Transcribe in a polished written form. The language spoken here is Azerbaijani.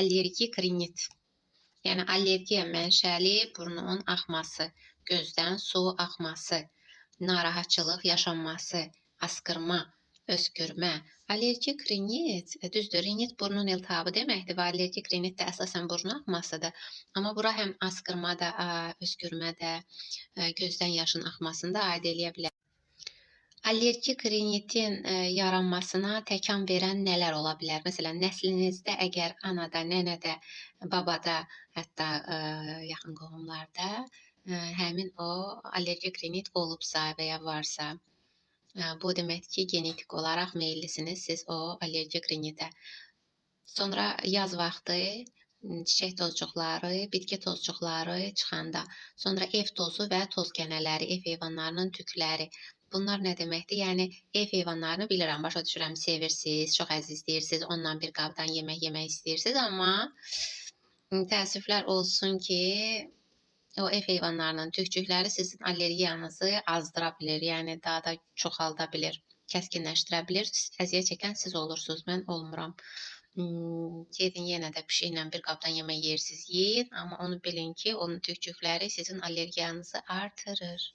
allergik rinit. Yəni allergiya mənşəli burnun axması, gözdən su axması, narahatçılıq yaşanması, asqırma, öskürmə. Allergik rinit, düzdür, rinit burnun iltihabı deməkdir və allergik rinit də əsasən burun axmasıdır. Amma bura həm asqırma da, öskürmə də, gözdən yaşın axmasını da aid eləyə bilər. Allergik rinitin yaranmasına təkan verən nələr ola bilər? Məsələn, nəslinizdə əgər anada, nənədə, babada, hətta yaxın qohumlarda həmin o allergik rinit olubsa və ya varsa, bu deməkdir ki, genetik olaraq meyillisiniz siz o allergik rinitə. Sonra yaz vaxtı çiçək tozcuqları, bitki tozcuqları çıxanda, sonra ev tozu və toz kənələri, ev heyvanlarının tükləri. Bunlar nə deməkdir? Yəni ev heyvanlarını bilirəm, başa düşürəm, sevirsiniz, çox əzizləyirsiniz, ondan bir qabdan yemək yemək istəyirsiniz, amma təəssüflər olsun ki, o ev heyvanlarının tükcükləri sizin allergiyanızı azdıra bilir, yəni daha da çoxalda bilir, kəskinləşdirə bilir. Əziyyət çəkən siz olursunuz, mən olmuram. Gedin yenə də pişiklə bir qabdan yemək yeyirsiniz, yeyin, amma onu bilin ki, onun tükcükləri sizin allergiyanızı artırır.